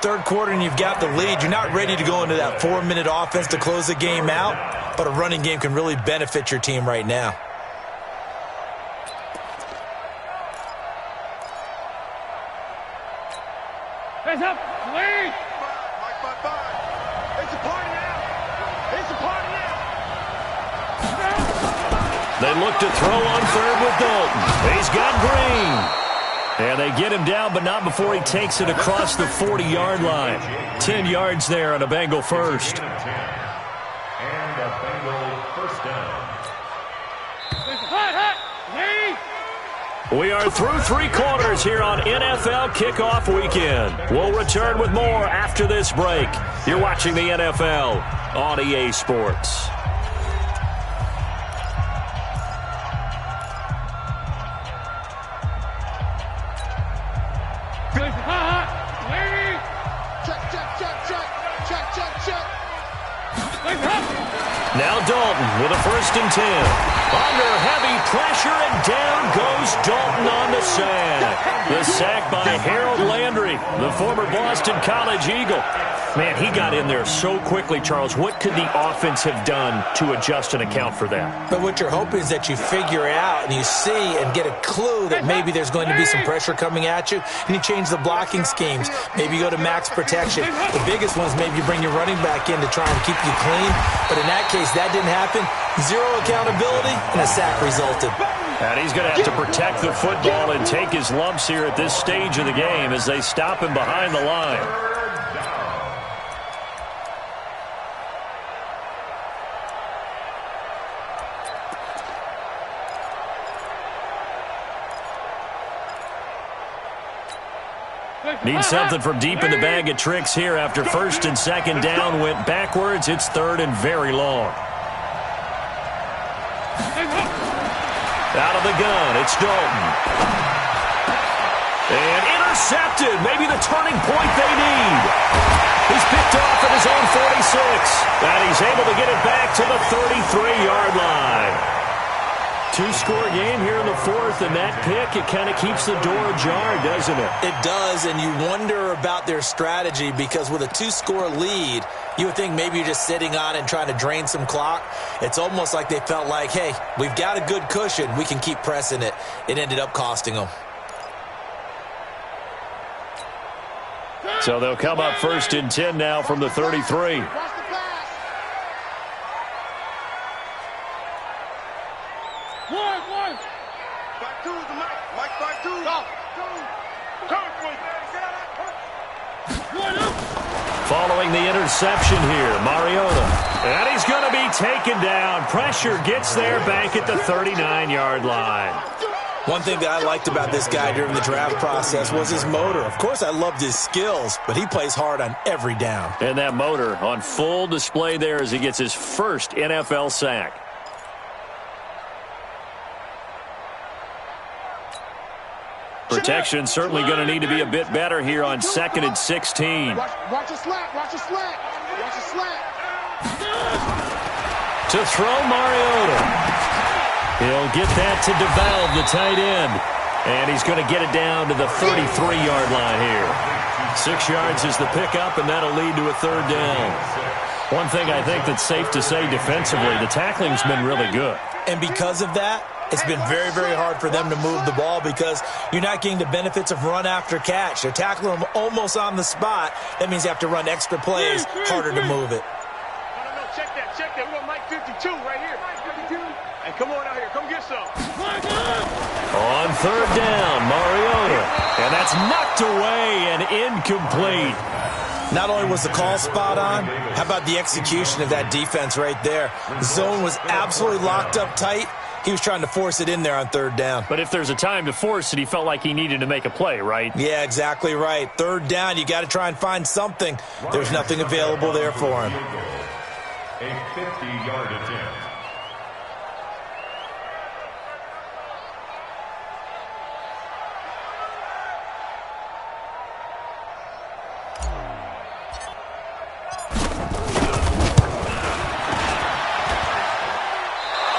Third quarter and you've got the lead. You're not ready to go into that 4-minute offense to close the game out, but a running game can really benefit your team right now. Hands up. Lead. It's a party now. It's a party now. They look to throw on 3rd with Dalton. He's got Green. And they get him down, but not before he takes it across the 40-yard line. 10 yards there on a Bengal first. And a Bengal 1st down. We are through 3 quarters here on NFL Kickoff Weekend. We'll return with more after this break. You're watching the NFL on EA Sports. Now Dalton with a 1st and 10. Under heavy pressure, and down goes Dalton on the sack. The sack by Harold Landry, the former Boston College Eagle. Man, he got in there so quickly, Charles. What could the offense have done to adjust and account for that? But what you're hoping is that you figure out and you see and get a clue that maybe there's going to be some pressure coming at you, and you change the blocking schemes. Maybe you go to max protection. The biggest one is maybe you bring your running back in to try and keep you clean. But in that case, that didn't happen. 0 accountability, and a sack resulted. And he's going to have to protect the football and take his lumps here at this stage of the game as they stop him behind the line. Need something from deep in the bag of tricks here after 1st and 2nd down went backwards. It's 3rd and very long. Out of the gun, it's Dalton. And intercepted, maybe the turning point they need. He's picked off at his own 46, and he's able to get it back to the 33-yard line. 2-score game here in the 4th, and that pick, it kind of keeps the door ajar, doesn't it? It does, and you wonder about their strategy, because with a 2-score lead, you would think maybe you're just sitting on it and trying to drain some clock. It's almost like they felt like, hey, we've got a good cushion. We can keep pressing it. It ended up costing them. So they'll come up 1st and 10 now from the 33. Following the interception here, Mariota. And he's going to be taken down. Pressure gets there back at the 39-yard line. One thing that I liked about this guy during the draft process was his motor. Of course, I loved his skills, but he plays hard on every down. And that motor on full display there as he gets his first NFL sack. Protection certainly going to need to be a bit better here on 2nd and 16. Watch a slant. Watch a slant. Watch a slant. To throw Mariota. He'll get that to DeValve, the tight end. And he's going to get it down to the 33-yard line here. 6 yards is the pickup, and that'll lead to a third down. One thing I think that's safe to say defensively, the tackling's been really good. And because of that, it's been very, very hard for them to move the ball because you're not getting the benefits of run after catch. They're tackling them almost on the spot. That means you have to run extra plays, harder to move it. No, check that. We're going to Mike 52 right here. Mike 52. Hey, come on out here. Come get some. On third down, Mariota. And that's knocked away and incomplete. Not only was the call spot on, how about the execution of that defense right there? The zone was absolutely locked up tight. He was trying to force it in there on third down. But if there's a time to force it, he felt like he needed to make a play, right? Yeah, exactly right. Third down, you got to try and find something. There's nothing available there for him. A 50-yard attempt.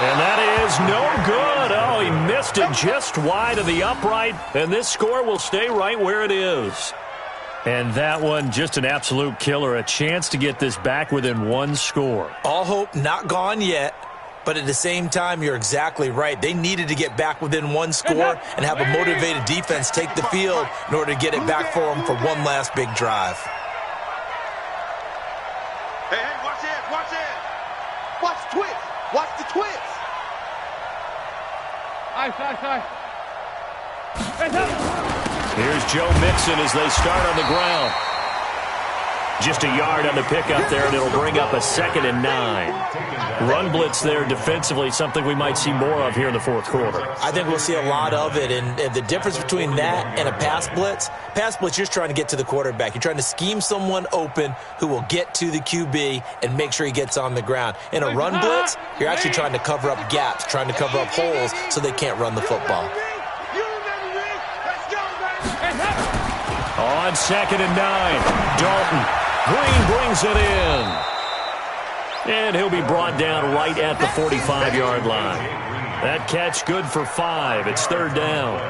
And that is no good. Oh, he missed it just wide of the upright, and this score will stay right where it is. And that one, just an absolute killer, a chance to get this back within one score. All hope not gone yet, but at the same time, you're exactly right. They needed to get back within one score and have a motivated defense take the field in order to get it back for them for one last big drive. Hey, watch it. Watch the twist. Watch the twist. Ice. Here's Joe Mixon as they start on the ground. Just a yard on the pickup there, and it'll bring up a 2nd and 9. Run blitz there defensively, something we might see more of here in the fourth quarter. I think we'll see a lot of it, and the difference between that and a pass blitz, you're just trying to get to the quarterback. You're trying to scheme someone open who will get to the QB and make sure he gets on the ground. In a run blitz, you're actually trying to cover up gaps, trying to cover up holes so they can't run the football. On 2nd and 9, Dalton. Green brings it in. And he'll be brought down right at the 45-yard line. That catch good for 5. It's third down.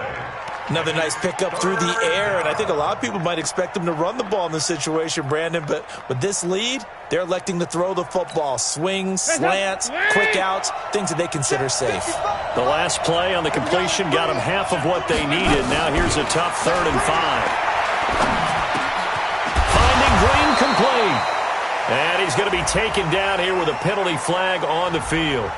Another nice pickup through the air, and I think a lot of people might expect them to run the ball in this situation, Brandon, but with this lead, they're electing to throw the football. Swings, slants, quick outs, things that they consider safe. The last play on the completion got them half of what they needed. Now here's a tough 3rd and 5. Finding Green complete. And he's going to be taken down here with a penalty flag on the field.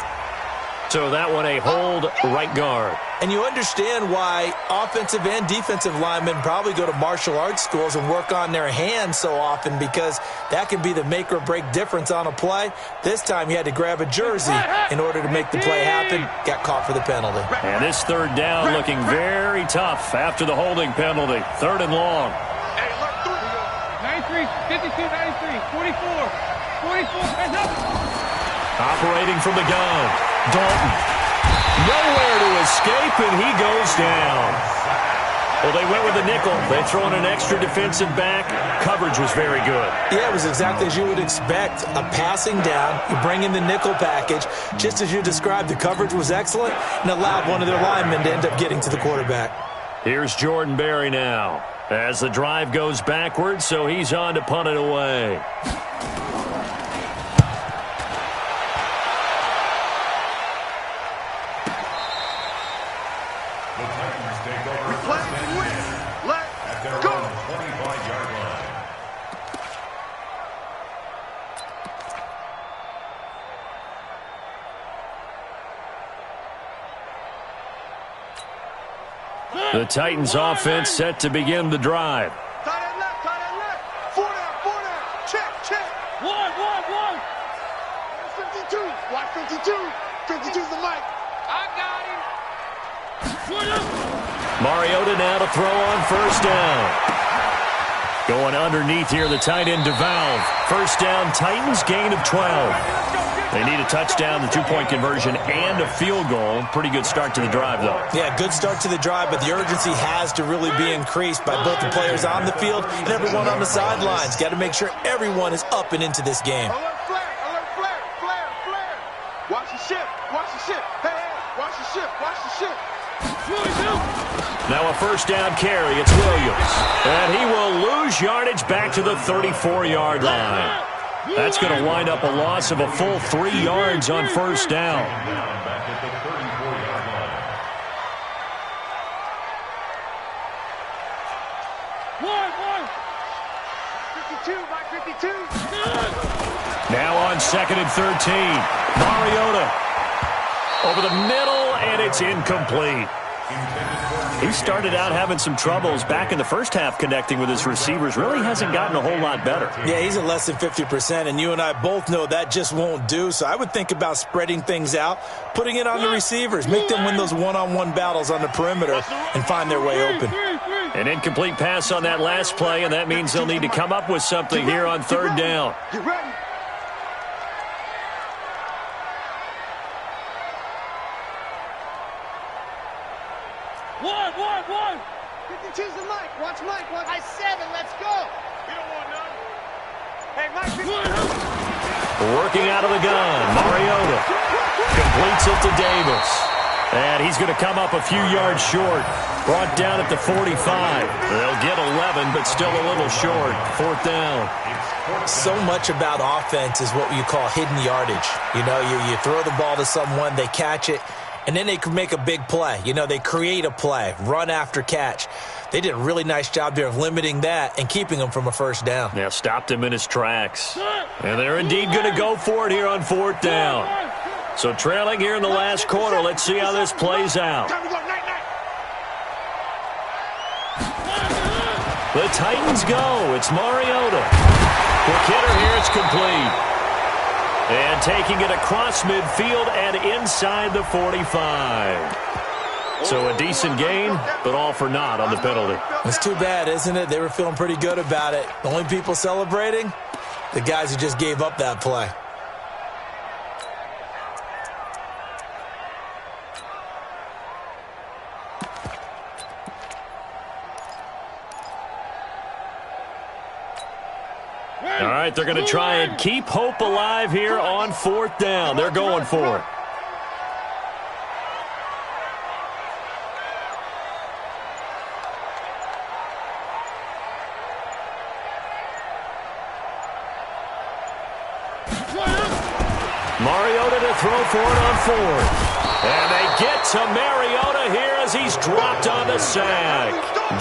So that one a hold right guard. And you understand why offensive and defensive linemen probably go to martial arts schools and work on their hands so often, because that can be the make or break difference on a play. This time he had to grab a jersey in order to make the play happen. Got caught for the penalty. And this third down looking very tough after the holding penalty. 3rd and long. 93, 52, 93, 44, 44. Operating from the gun. Dalton. Nowhere to escape, and he goes down. Well, they went with the nickel. They throw in an extra defensive back. Coverage was very good. Yeah, it was exactly as you would expect. A passing down, you bring in the nickel package. Just as you described, the coverage was excellent and allowed one of their linemen to end up getting to the quarterback. Here's Jordan Berry now as the drive goes backwards, so he's on to punt it away. The Titans offense set to begin the drive. Tight end left. 4 down. Check. 1. 52. Watch 52. 52's the mic. I got him. Mariota now to throw on 1st down. Going underneath here, the tight end DeValve. 1st down, Titans, gain of 12. They need a touchdown, the 2-point conversion, and a field goal. Pretty good start to the drive, though. Yeah, good start to the drive, but the urgency has to really be increased by both the players on the field and everyone on the sidelines. Got to make sure everyone is up and into this game. Alert flare. Watch the ship. Hey, watch the ship. Now a a first down carry. It's Williams. And he will lose yardage back to the 34-yard line. That's going to wind up a loss of a full 3 yards on first down. Back at the 34-yard line. One. 52, by 52. Now on 2nd and 13. Mariota over the middle, and it's incomplete. He started out having some troubles back in the first half connecting with his receivers. Really hasn't gotten a whole lot better. Yeah, he's at less than 50%, and you and I both know that just won't do. So I would think about spreading things out, putting it on the receivers, make them win those one-on-one battles on the perimeter and find their way open. An incomplete pass on that last play, and that means they'll need to come up with something here on 3rd down. Get ready. One. 52's the Mike. Watch Mike. I 7. Let's go. We don't want none. Hey, Mike. Working out of the gun. Mariota completes it to Davis. And he's going to come up a few yards short. Brought down at the 45. They'll get 11, but still a little short. 4th down. So much about offense is what you call hidden yardage. You know, you throw the ball to someone, they catch it, and then they can make a big play. You know, they create a play, run after catch. They did a really nice job there of limiting that and keeping him from a first down. Yeah, stopped him in his tracks. And they're indeed going to go for it here on 4th down. So trailing here in the last quarter. Let's see how this plays out. The Titans go. It's Mariota. Quick hitter here. It's complete. And taking it across midfield and inside the 45. So a decent gain, but all for naught on the penalty. It's too bad, isn't it? They were feeling pretty good about it. The only people celebrating, the guys who just gave up that play. All right, they're going to try and keep hope alive here on 4th down. They're going for it. Mariota to throw for it on 4th. And they get to Mariota here as he's dropped on the sack.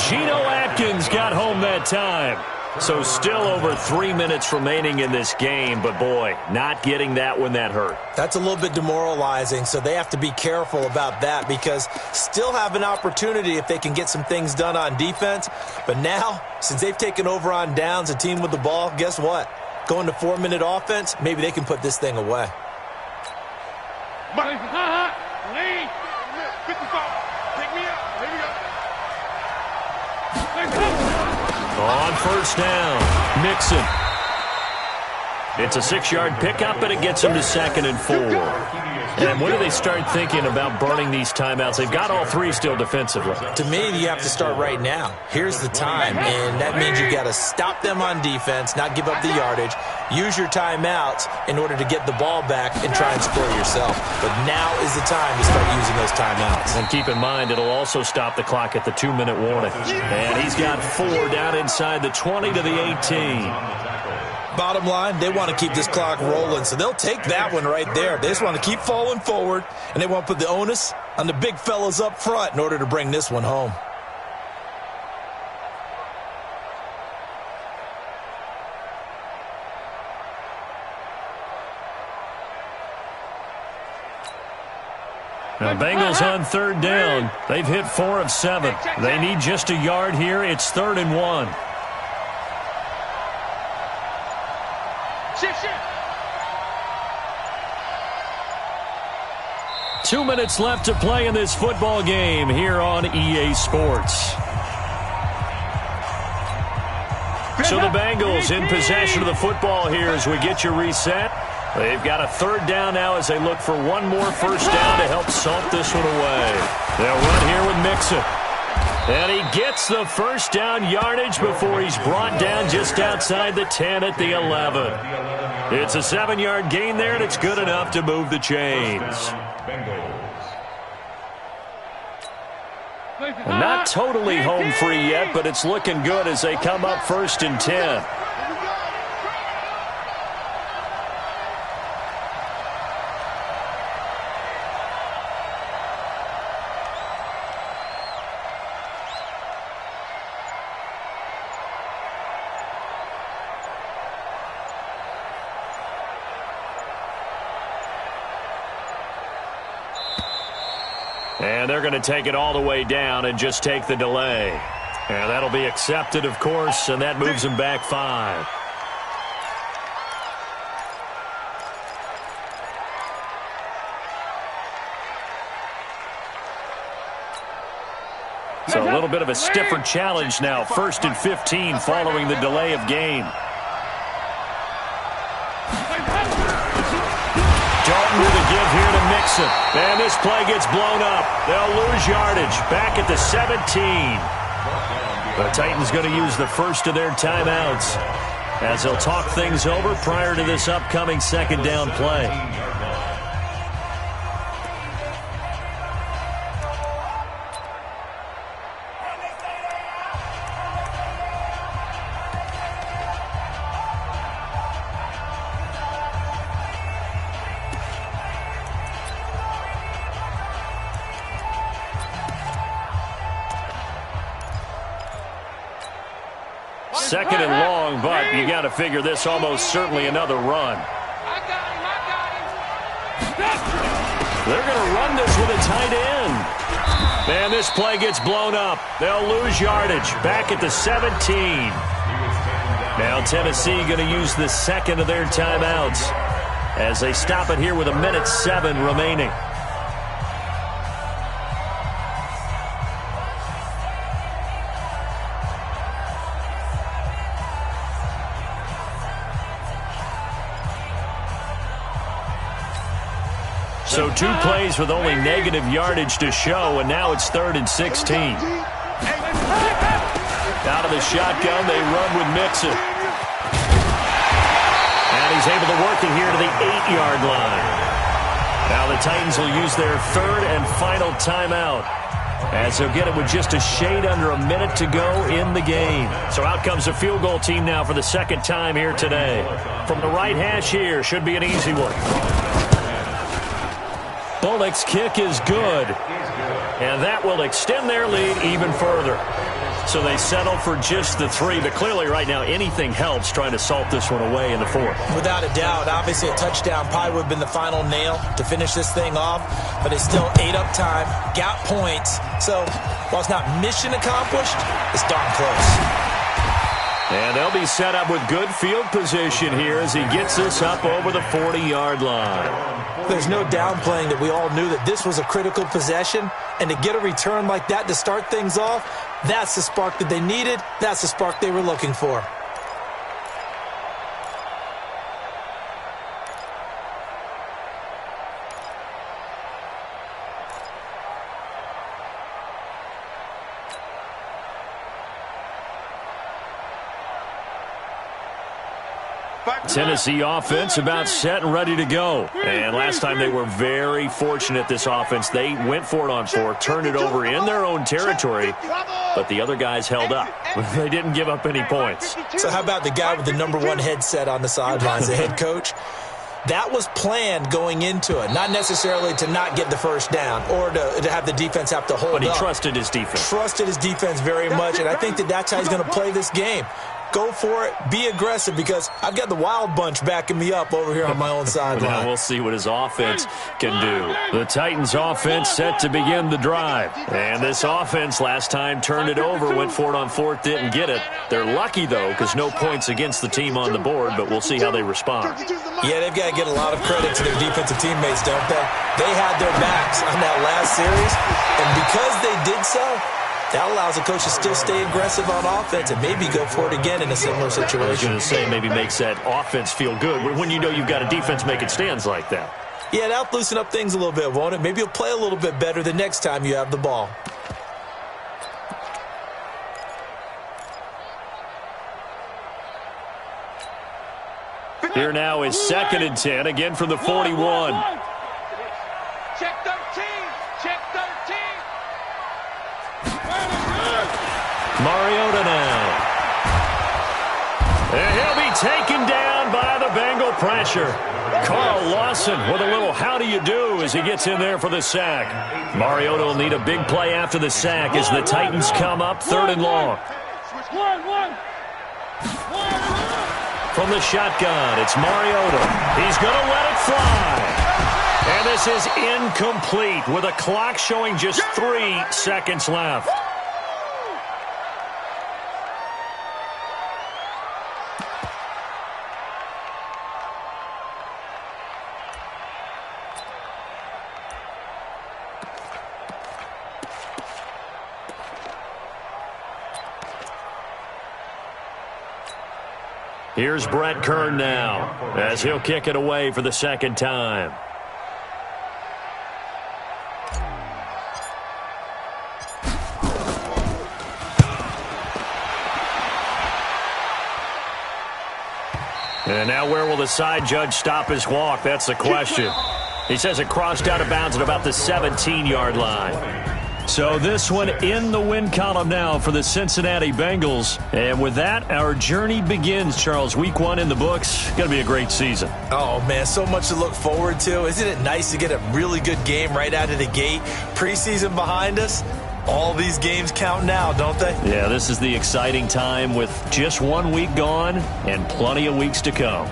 Geno Atkins got home that time. So still over 3 minutes remaining in this game, but boy, not getting that when that hurt. That's a little bit demoralizing, so they have to be careful about that because still have an opportunity if they can get some things done on defense. But now, since they've taken over on downs, a team with the ball, guess what? Going to 4-minute offense, maybe they can put this thing away. 55. Take me out. Here we go. On first down, Mixon. It's a 6-yard pickup, and it gets him to 2nd and 4. And when do they start thinking about burning these timeouts? They've got all 3 still defensively. To me, you have to start right now. Here's the time, and that means you've got to stop them on defense, not give up the yardage, use your timeouts in order to get the ball back and try and score yourself. But now is the time to start using those timeouts. And keep in mind, it'll also stop the clock at the 2-minute warning. And he's got 4 down inside the 20 to the 18. Bottom line, they want to keep this clock rolling, so they'll take that one right there. They just want to keep falling forward, and they want to put the onus on the big fellas up front in order to bring this one home. Now, Bengals on 3rd down. They've hit 4 of 7. They need just a yard here. It's 3rd and 1. Shift. 2 minutes left to play in this football game here on EA Sports. So the Bengals in possession of the football here as we get you reset. They've got a 3rd down now as they look for one more first down to help salt this one away. They'll run here with Mixon. And he gets the first down yardage before he's brought down just outside the 10 at the 11. It's a 7-yard gain there, and it's good enough to move the chains. Not totally home free yet, but it's looking good as they come up 1st and 10. And they're going to take it all the way down and just take the delay. And that'll be accepted, of course, and that moves them back 5. So a little bit of a stiffer challenge now. 1st and 15 following the delay of game. With a give here to Mixon. And this play gets blown up. They'll lose yardage. Back at the 17. The Titans going to use the first of their timeouts as they'll talk things over prior to this upcoming 2nd down play. Second and long, but you got to figure this almost certainly another run. They're going to run this with a tight end. And this play gets blown up. They'll lose yardage. Back at the 17. Now Tennessee going to use the second of their timeouts as they stop it here with 1:07 remaining. So 2 plays with only negative yardage to show, and now it's 3rd and 16. Out of the shotgun, they run with Mixon. And he's able to work it here to the 8-yard line. Now the Titans will use their 3rd and final timeout, as they'll get it with just a shade under a minute to go in the game. So out comes the field goal team now for the 2nd time here today. From the right hash here, should be an easy one. Bullock's kick is good, and that will extend their lead even further. So they settle for just the 3, but clearly right now anything helps trying to salt this one away in the 4th. Without a doubt, obviously a touchdown probably would have been the final nail to finish this thing off, but it's still ate up time, got points. So while it's not mission accomplished, it's darn close. And they'll be set up with good field position here as he gets this up over the 40-yard line. There's no downplaying that we all knew that this was a critical possession, and to get a return like that to start things off, that's the spark that they needed. That's the spark they were looking for. Tennessee offense about set and ready to go. And last time they were very fortunate, this offense. They went for it on 4, turned it over in their own territory, but the other guys held up. They didn't give up any points. So how about the guy with the #1 headset on the sidelines, the head coach? That was planned going into it, not necessarily to not get the first down or to have the defense have to hold up. But he trusted his defense. Trusted his defense very much, and I think that's how he's going to play this game. Go for it. Be aggressive, because I've got the wild bunch backing me up over here on my own sideline. Now we'll see what his offense can do. The Titans offense set to begin the drive. And this offense last time turned it over, went for it on 4th, didn't get it. They're lucky, though, because no points against the team on the board, but we'll see how they respond. Yeah, they've got to get a lot of credit to their defensive teammates, don't they? They had their backs on that last series, and because they did so, that allows the coach to still stay aggressive on offense and maybe go for it again in a similar situation. I was going to say, maybe makes that offense feel good when you know you've got a defense making stands like that. Yeah, that'll loosen up things a little bit, won't it? Maybe you'll play a little bit better the next time you have the ball. Here now is 2nd and 10, again from the 41. Check 13. Check 13. Mariota now. And he'll be taken down by the Bengal pressure. Carl Lawson with a little how do you do as he gets in there for the sack. Mariota will need a big play after the sack as the Titans come up 3rd and long. From the shotgun, it's Mariota. He's going to let it fly. And this is incomplete with a clock showing just 3 seconds left. Here's Brett Kern now as he'll kick it away for the 2nd time. And now where will the side judge stop his walk? That's the question. He says it crossed out of bounds at about the 17-yard line. So this one in the win column now for the Cincinnati Bengals. And with that, our journey begins, Charles. Week 1 in the books. Going to be a great season. Oh, man, so much to look forward to. Isn't it nice to get a really good game right out of the gate? Preseason behind us. All these games count now, don't they? Yeah, this is the exciting time with just 1 week gone and plenty of weeks to come.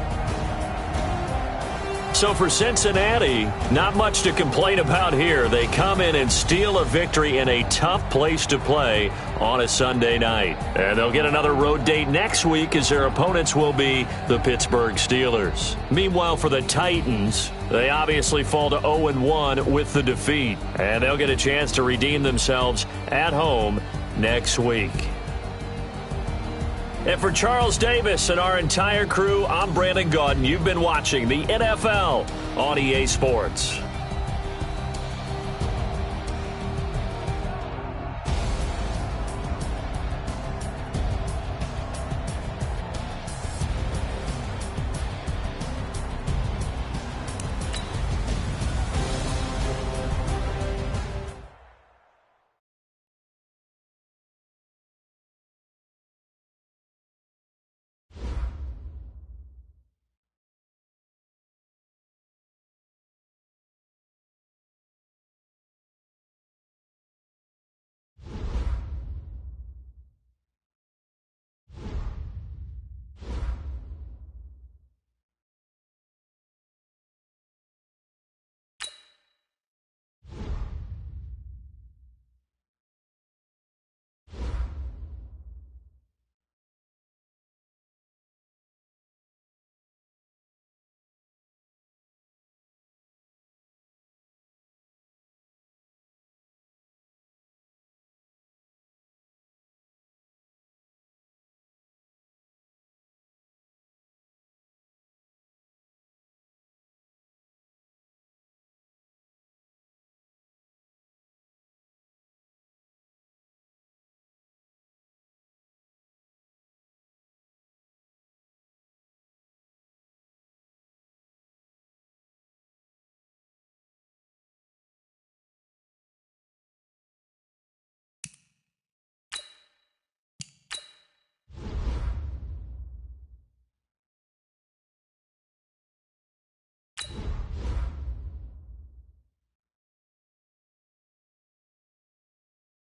So for Cincinnati, not much to complain about here. They come in and steal a victory in a tough place to play on a Sunday night. And they'll get another road date next week as their opponents will be the Pittsburgh Steelers. Meanwhile, for the Titans, they obviously fall to 0-1 with the defeat. And they'll get a chance to redeem themselves at home next week. And for Charles Davis and our entire crew, I'm Brandon Gaudin. You've been watching the NFL on EA Sports.